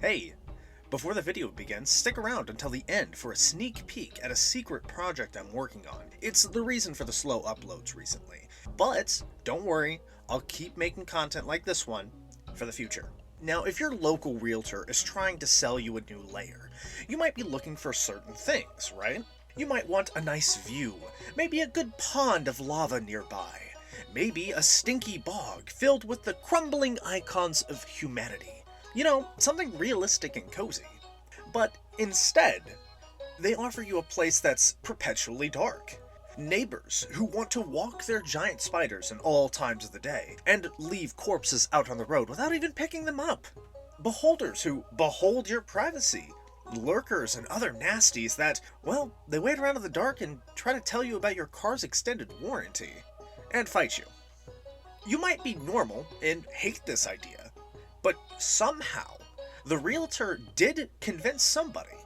Hey, before the video begins, stick around until the end for a sneak peek at a secret project I'm working on. It's the reason for the slow uploads recently. But don't worry, I'll keep making content like this one for the future. Now, if your local realtor is trying to sell you a new layer, you might be looking for certain things, right? You might want a nice view, maybe a good pond of lava nearby, maybe a stinky bog filled with the crumbling icons of humanity. You know, something realistic and cozy. But instead, they offer you a place that's perpetually dark. Neighbors who want to walk their giant spiders in all times of the day, and leave corpses out on the road without even picking them up. Beholders who behold your privacy. Lurkers and other nasties that, well, they wait around in the dark and try to tell you about your car's extended warranty. And fight you. You might be normal and hate this idea. But somehow, the realtor did convince somebody.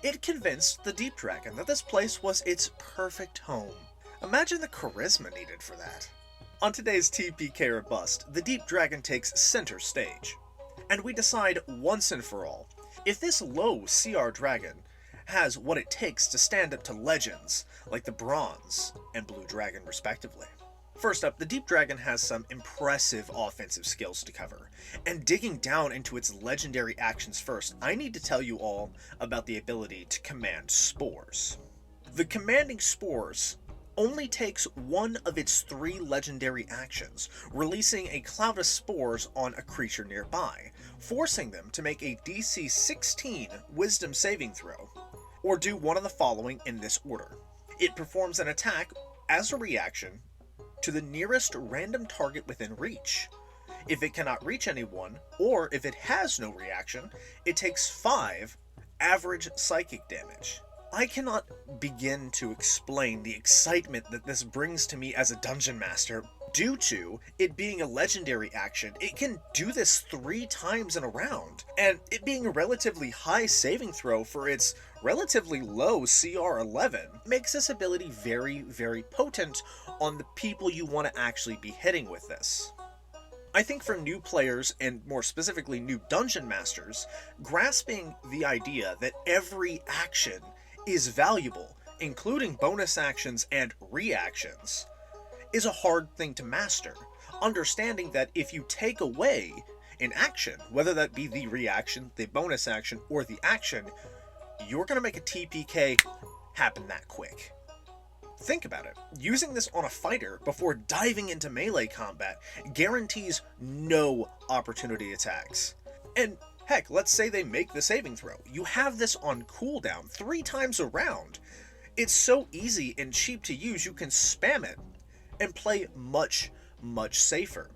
It convinced the Deep Dragon that this place was its perfect home. Imagine the charisma needed for that. On today's TPK or Bust, the Deep Dragon takes center stage. And we decide once and for all, if this low CR dragon has what it takes to stand up to legends like the Bronze and Blue Dragon respectively. First up, the Deep Dragon has some impressive offensive skills to cover, and digging down into its legendary actions first, I need to tell you all about the ability to command spores. The commanding spores only takes one of its 3 legendary actions, releasing a cloud of spores on a creature nearby, forcing them to make a DC 16 Wisdom saving throw, or do one of the following in this order. It performs an attack as a reaction to the nearest random target within reach. If it cannot reach anyone, or if it has no reaction, it takes 5 average psychic damage. I cannot begin to explain the excitement that this brings to me as a dungeon master. Due to it being a legendary action, it can do this 3 times in a round, and it being a relatively high saving throw for its relatively low CR 11 makes this ability very, very potent on the people you want to actually be hitting with this. I think for new players, and more specifically new dungeon masters, grasping the idea that every action is valuable, including bonus actions and reactions, is a hard thing to master. Understanding that if you take away an action, whether that be the reaction, the bonus action, or the action, you're going to make a TPK happen that quick. Think about it. Using this on a fighter before diving into melee combat guarantees no opportunity attacks. And heck, let's say they make the saving throw. You have this on cooldown 3 times a round. It's so easy and cheap to use, you can spam it and play much, much safer,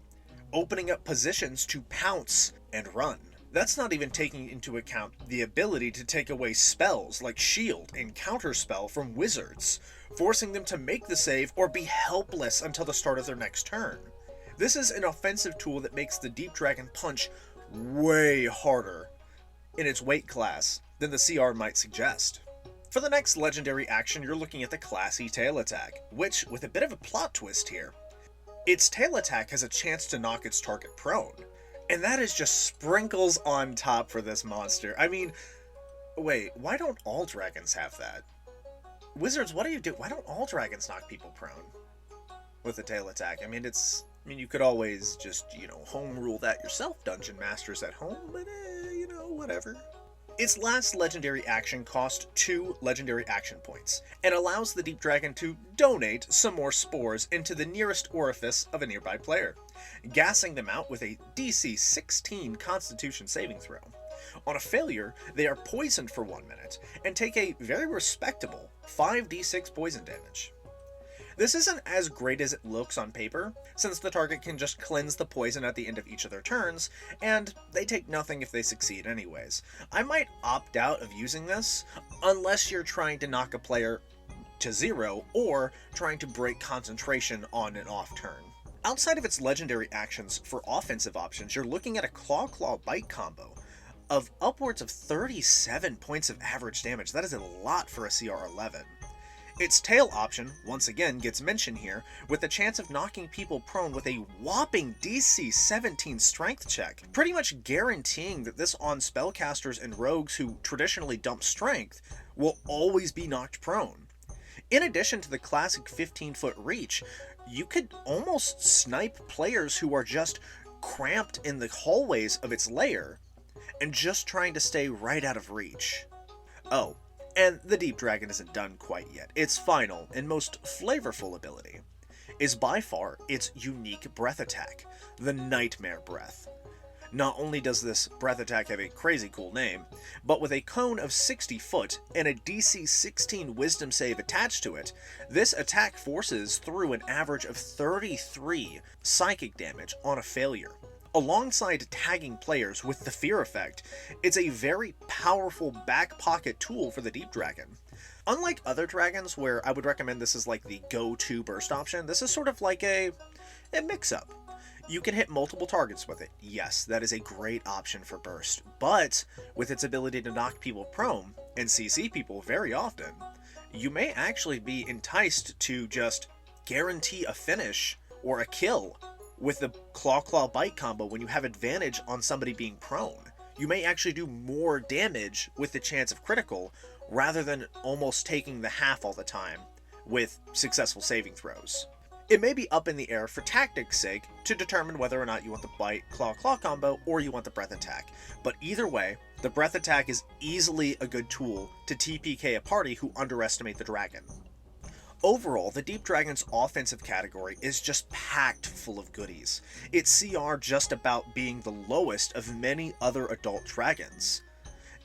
opening up positions to pounce and run. That's not even taking into account the ability to take away spells like Shield and Counterspell from wizards, forcing them to make the save or be helpless until the start of their next turn. This is an offensive tool that makes the Deep Dragon punch way harder in its weight class than the CR might suggest. For the next legendary action, you're looking at the classy tail attack, which, with a bit of a plot twist here, its tail attack has a chance to knock its target prone. And that is just sprinkles on top for this monster. I mean, wait, why don't all dragons have that? Wizards, what do you do? Why don't all dragons knock people prone with a tail attack? I mean, you could always just, home rule that yourself, dungeon masters at home, but, whatever. Its last legendary action costs 2 legendary action points, and allows the Deep Dragon to donate some more spores into the nearest orifice of a nearby player, gassing them out with a DC 16 Constitution saving throw. On a failure, they are poisoned for 1 minute, and take a very respectable 5d6 poison damage. This isn't as great as it looks on paper, since the target can just cleanse the poison at the end of each of their turns, and they take nothing if they succeed anyways. I might opt out of using this, unless you're trying to knock a player to 0, or trying to break concentration on an off turn. Outside of its legendary actions for offensive options, you're looking at a Claw Claw Bite combo of upwards of 37 points of average damage. That is a lot for a CR 11. Its tail option, once again, gets mentioned here, with the chance of knocking people prone with a whopping DC 17 strength check, pretty much guaranteeing that this on spellcasters and rogues who traditionally dump strength will always be knocked prone. In addition to the classic 15-foot reach, you could almost snipe players who are just cramped in the hallways of its lair and just trying to stay right out of reach. Oh, and the Deep Dragon isn't done quite yet. Its final and most flavorful ability is by far its unique breath attack, the Nightmare Breath. Not only does this breath attack have a crazy cool name, but with a cone of 60 foot and a DC 16 wisdom save attached to it, this attack forces through an average of 33 psychic damage on a failure. Alongside tagging players with the fear effect, it's a very powerful back pocket tool for the Deep Dragon. Unlike other dragons where I would recommend this as like the go-to burst option, this is sort of like a mix-up. You can hit multiple targets with it. Yes, that is a great option for burst, but with its ability to knock people prone and CC people very often, you may actually be enticed to just guarantee a finish or a kill with the Claw Bite combo when you have advantage on somebody being prone. You may actually do more damage with the chance of critical rather than almost taking the half all the time with successful saving throws. It may be up in the air for tactics' sake to determine whether or not you want the Bite Claw combo or you want the Breath attack, but either way, the Breath attack is easily a good tool to TPK a party who underestimate the dragon. Overall, the Deep Dragon's offensive category is just packed full of goodies, its CR just about being the lowest of many other adult dragons.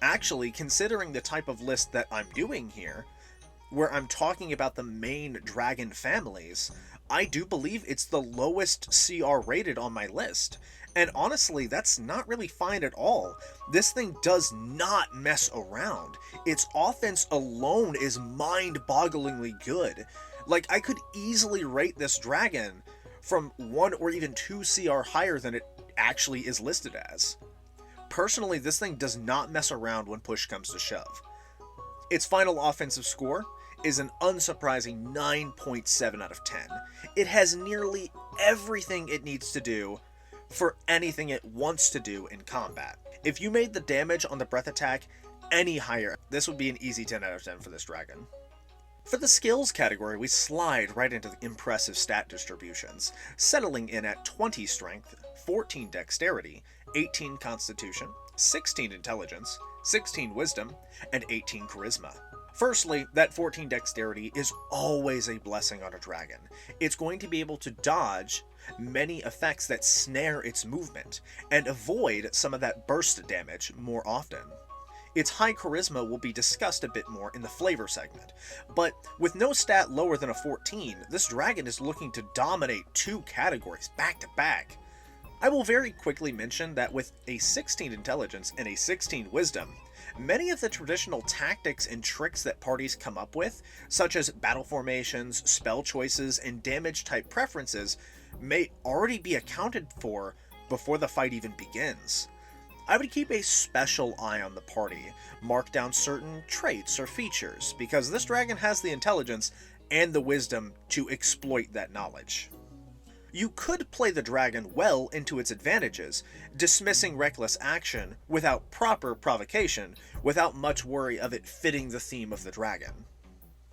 Actually, considering the type of list that I'm doing here, where I'm talking about the main dragon families, I do believe it's the lowest CR rated on my list. And honestly, that's not really fine at all. This thing does not mess around. Its offense alone is mind-bogglingly good. Like, I could easily rate this dragon from 1 or even 2 CR higher than it actually is listed as. Personally, this thing does not mess around when push comes to shove. Its final offensive score is an unsurprising 9.7 out of 10. It has nearly everything it needs to do for anything it wants to do in combat. If you made the damage on the breath attack any higher, this would be an easy 10 out of 10 for this dragon. For the skills category, we slide right into the impressive stat distributions, settling in at 20 strength, 14 dexterity, 18 constitution, 16 intelligence, 16 wisdom, and 18 charisma. Firstly, that 14 dexterity is always a blessing on a dragon. It's going to be able to dodge many effects that snare its movement, and avoid some of that burst damage more often. Its high charisma will be discussed a bit more in the flavor segment, but with no stat lower than a 14, this dragon is looking to dominate 2 categories back to back. I will very quickly mention that with a 16 intelligence and a 16 wisdom, many of the traditional tactics and tricks that parties come up with, such as battle formations, spell choices, and damage type preferences, may already be accounted for before the fight even begins. I would keep a special eye on the party, mark down certain traits or features, because this dragon has the intelligence and the wisdom to exploit that knowledge. You could play the dragon well into its advantages, dismissing reckless action without proper provocation, without much worry of it fitting the theme of the dragon.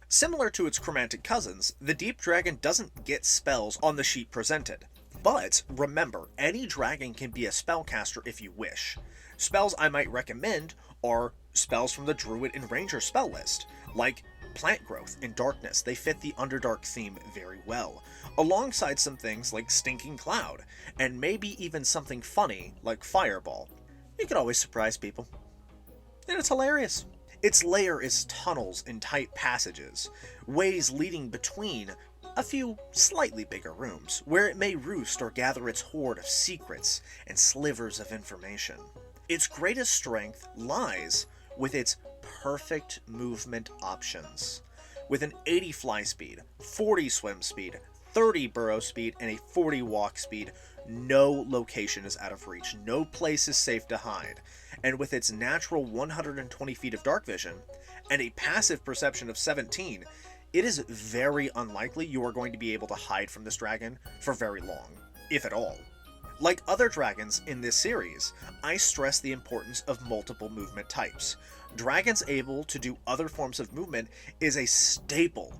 Similar to its chromatic cousins, the Deep Dragon doesn't get spells on the sheet presented. But remember, any dragon can be a spellcaster if you wish. Spells I might recommend are spells from the Druid and Ranger spell list, like Plant Growth and Darkness. They fit the Underdark theme very well, alongside some things like Stinking Cloud, and maybe even something funny like Fireball. You can always surprise people. And it's hilarious. Its lair is tunnels and tight passages, ways leading between a few slightly bigger rooms, where it may roost or gather its hoard of secrets and slivers of information. Its greatest strength lies with its perfect movement options. With an 80 fly speed, 40 swim speed, 30 burrow speed, and a 40 walk speed, no location is out of reach, no place is safe to hide. And with its natural 120 feet of dark vision, and a passive perception of 17, it is very unlikely you are going to be able to hide from this dragon for very long, if at all. Like other dragons in this series, I stress the importance of multiple movement types. Dragons able to do other forms of movement is a staple,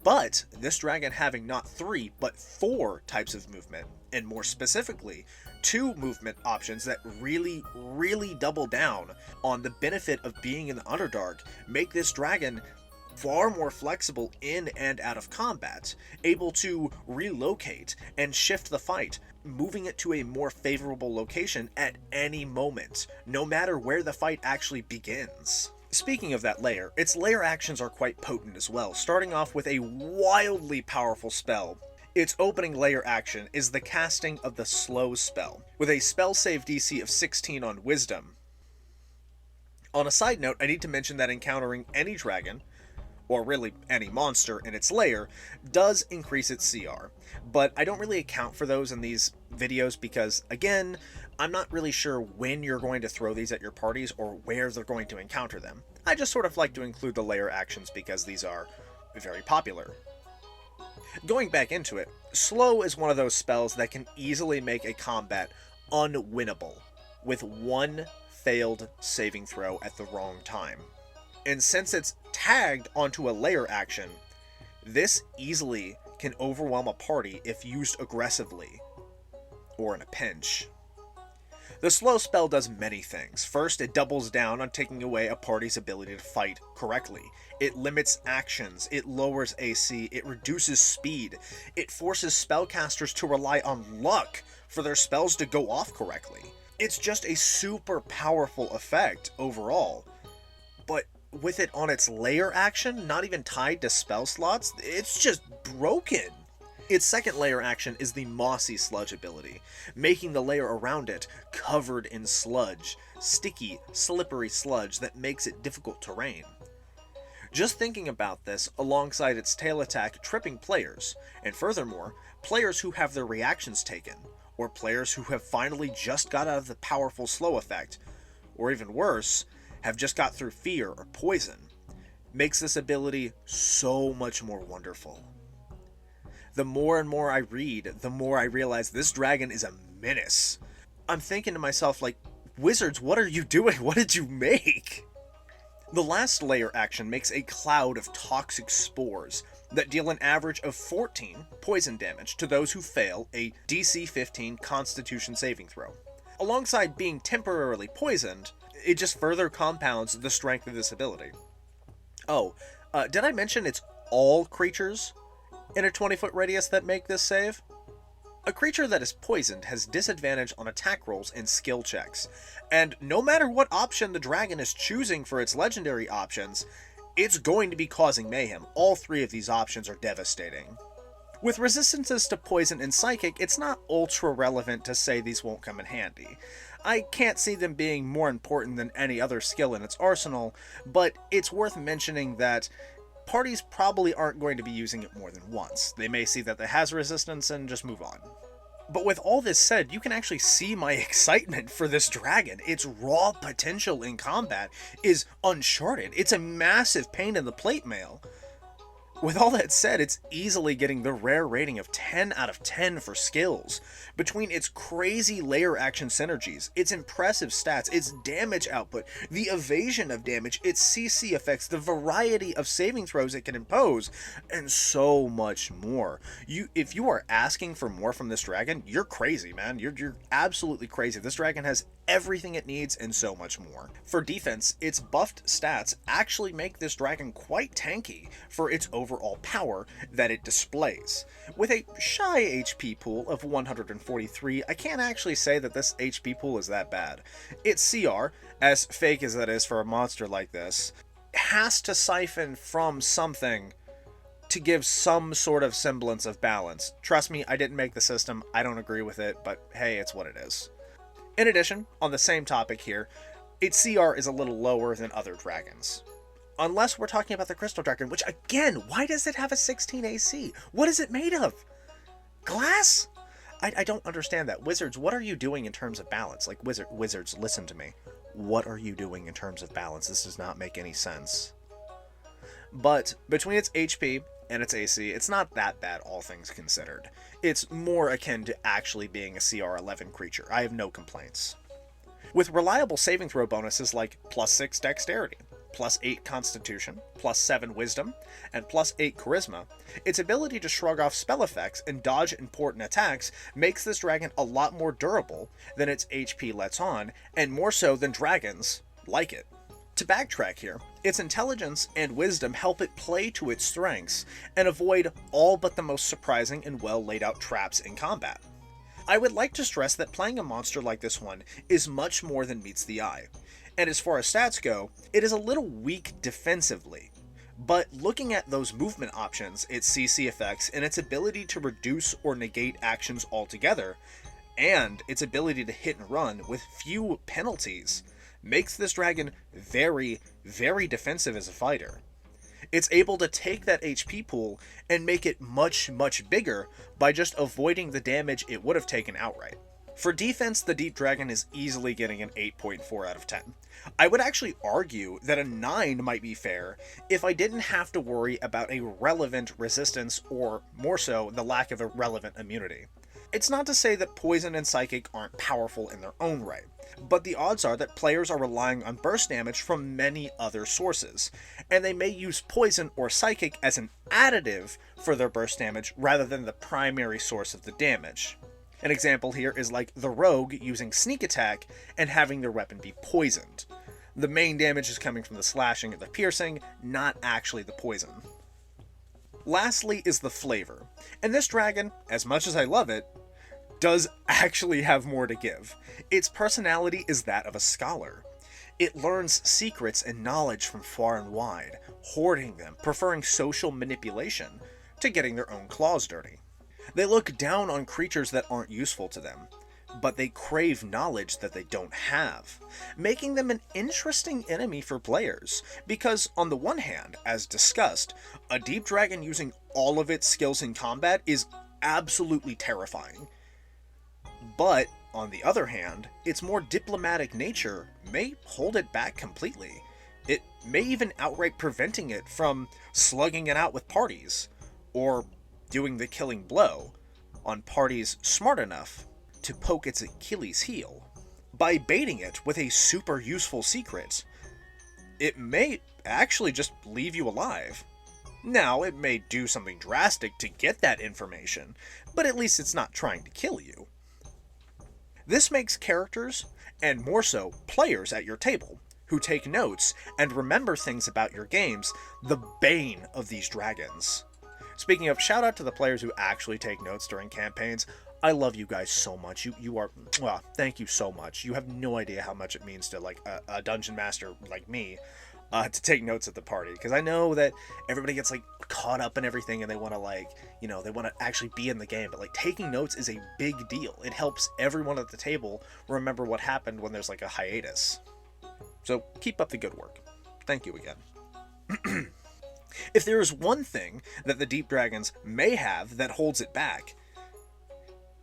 but this dragon having not 3 but 4 types of movement, and more specifically, 2 movement options that really double down on the benefit of being in the Underdark, make this dragon far more flexible in and out of combat, able to relocate and shift the fight, moving it to a more favorable location at any moment, no matter where the fight actually begins. Speaking of that layer, its layer actions are quite potent as well, starting off with a wildly powerful spell. Its opening layer action is the casting of the Slow spell, with a spell save DC of 16 on Wisdom. On a side note, I need to mention that encountering any dragon, or really any monster in its lair, does increase its CR. But I don't really account for those in these videos because, again, I'm not really sure when you're going to throw these at your parties or where they're going to encounter them. I just sort of like to include the lair actions because these are very popular. Going back into it, Slow is one of those spells that can easily make a combat unwinnable with one failed saving throw at the wrong time. And since it's tagged onto a layer action, this easily can overwhelm a party if used aggressively, or in a pinch. The Slow spell does many things. First, it doubles down on taking away a party's ability to fight correctly. It limits actions, it lowers AC, it reduces speed, it forces spellcasters to rely on luck for their spells to go off correctly. It's just a super powerful effect overall. But with it on its layer action, not even tied to spell slots, it's just broken. Its second layer action is the Mossy Sludge ability, making the layer around it covered in sludge, sticky, slippery sludge that makes it difficult terrain. Just thinking about this alongside its tail attack tripping players, and furthermore, players who have their reactions taken, or players who have finally just got out of the powerful Slow effect, or even worse, have just got through fear or poison, makes this ability so much more wonderful. The more and more I read, the more I realize this dragon is a menace. I'm thinking to myself, like, Wizards, what are you doing? What did you make? The last layer action makes a cloud of toxic spores that deal an average of 14 poison damage to those who fail a DC 15 Constitution saving throw. Alongside being temporarily poisoned, it just further compounds the strength of this ability. Oh, did I mention it's all creatures in a 20-foot radius that make this save? A creature that is poisoned has disadvantage on attack rolls and skill checks, and no matter what option the dragon is choosing for its legendary options, it's going to be causing mayhem. All 3 of these options are devastating. With resistances to poison and psychic, it's not ultra relevant to say these won't come in handy. I can't see them being more important than any other skill in its arsenal, but it's worth mentioning that parties probably aren't going to be using it more than once. They may see that it has resistance and just move on. But with all this said, you can actually see my excitement for this dragon. Its raw potential in combat is uncharted. It's a massive pain in the plate mail. With all that said, it's easily getting the rare rating of 10 out of 10 for skills. Between its crazy layer action synergies, its impressive stats, its damage output, the evasion of damage, its CC effects, the variety of saving throws it can impose, and so much more. If you are asking for more from this dragon, you're crazy, man. You're absolutely crazy. This dragon has everything it needs and so much more. For defense, its buffed stats actually make this dragon quite tanky for its overall power that it displays. With a shy HP pool of 143, I can't actually say that this HP pool is that bad. Its CR, as fake as that is for a monster like this, has to siphon from something to give some sort of semblance of balance. Trust me, I didn't make the system, I don't agree with it, but hey, it's what it is. In addition, on the same topic here, its CR is a little lower than other dragons. Unless we're talking about the Crystal Dragon, which again, why does it have a 16 AC? What is it made of? Glass? I don't understand that. Wizards, what are you doing in terms of balance? Like, Wizards, listen to me. What are you doing in terms of balance? This does not make any sense. But between its HP and it's AC, it's not that bad, all things considered. It's more akin to actually being a CR11 creature. I have no complaints. With reliable saving throw bonuses like +6 dexterity, +8 constitution, +7 wisdom, and +8 charisma, its ability to shrug off spell effects and dodge important attacks makes this dragon a lot more durable than its HP lets on, and more so than dragons like it. To backtrack here, its intelligence and wisdom help it play to its strengths and avoid all but the most surprising and well laid out traps in combat. I would like to stress that playing a monster like this one is much more than meets the eye, and as far as stats go, it is a little weak defensively. But looking at those movement options, its CC effects, and its ability to reduce or negate actions altogether, and its ability to hit and run with few penalties, makes this dragon very, very defensive as a fighter. It's able to take that HP pool and make it much, much bigger by just avoiding the damage it would have taken outright. For defense, the Deep Dragon is easily getting an 8.4 out of 10. I would actually argue that a 9 might be fair if I didn't have to worry about a relevant resistance, or more so, the lack of a relevant immunity. It's not to say that Poison and Psychic aren't powerful in their own right, but the odds are that players are relying on burst damage from many other sources, and they may use Poison or Psychic as an additive for their burst damage rather than the primary source of the damage. An example here is like the Rogue using Sneak Attack and having their weapon be poisoned. The main damage is coming from the slashing and the piercing, not actually the poison. Lastly is the flavor, and this dragon, as much as I love it, does actually have more to give. Its personality is that of a scholar. It learns secrets and knowledge from far and wide, hoarding them, preferring social manipulation to getting their own claws dirty. They look down on creatures that aren't useful to them, but they crave knowledge that they don't have, making them an interesting enemy for players, because on the one hand, as discussed, a Deep Dragon using all of its skills in combat is absolutely terrifying. But, on the other hand, its more diplomatic nature may hold it back completely. It may even outright preventing it from slugging it out with parties, or doing the killing blow on parties smart enough to poke its Achilles heel. By baiting it with a super useful secret, it may actually just leave you alive. Now, it may do something drastic to get that information, but at least it's not trying to kill you. This makes characters, and more so, players at your table, who take notes and remember things about your games, the bane of these dragons. Speaking of, shout out to the players who actually take notes during campaigns. I love you guys so much. You are, well, thank you so much. You have no idea how much it means to like a dungeon master like me to take notes at the party, because I know that everybody gets like caught up in everything and they want to like, you know, they want to actually be in the game, but like taking notes is a big deal. It helps everyone at the table remember what happened when there's like a hiatus. So keep up the good work. Thank you again. If there is one thing that the Deep Dragons may have that holds it back,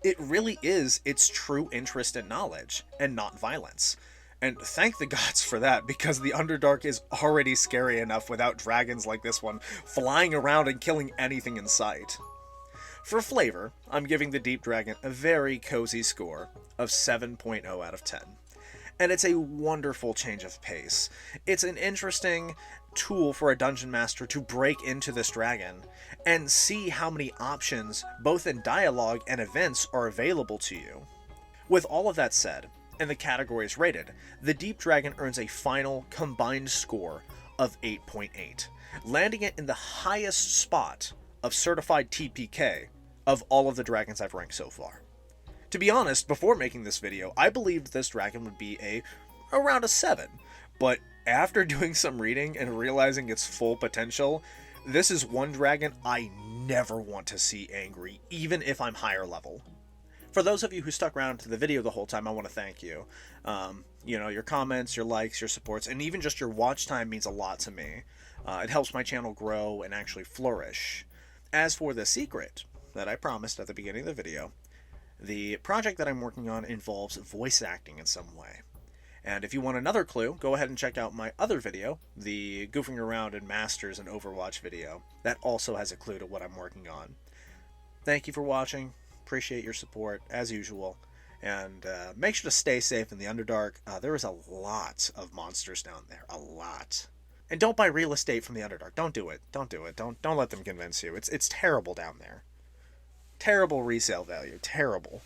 it really is its true interest in knowledge and not violence. And thank the gods for that, because the Underdark is already scary enough without dragons like this one flying around and killing anything in sight. For flavor, I'm giving the Deep Dragon a very cozy score of 7.0 out of 10. And it's a wonderful change of pace. It's an interesting tool for a dungeon master to break into this dragon and see how many options, both in dialogue and events, are available to you. With all of that said, and the categories rated, the Deep Dragon earns a final combined score of 8.8, landing it in the highest spot of certified TPK of all of the dragons I've ranked so far. To be honest, before making this video, I believed this dragon would be around a 7, but after doing some reading and realizing its full potential, this is one dragon I never want to see angry, even if I'm higher level. For those of you who stuck around to the video the whole time, I want to thank you. You know, your comments, your likes, your supports, and even just your watch time means a lot to me. It helps my channel grow and actually flourish. As for the secret that I promised at the beginning of the video, the project that I'm working on involves voice acting in some way. And if you want another clue, go ahead and check out my other video, the Goofing Around in Masters and Overwatch video. That also has a clue to what I'm working on. Thank you for watching. Appreciate your support, as usual. And make sure to stay safe in the Underdark. There is a lot of monsters down there. A lot. And don't buy real estate from the Underdark. Don't do it. Don't do it. Don't let them convince you. It's terrible down there. Terrible resale value. Terrible.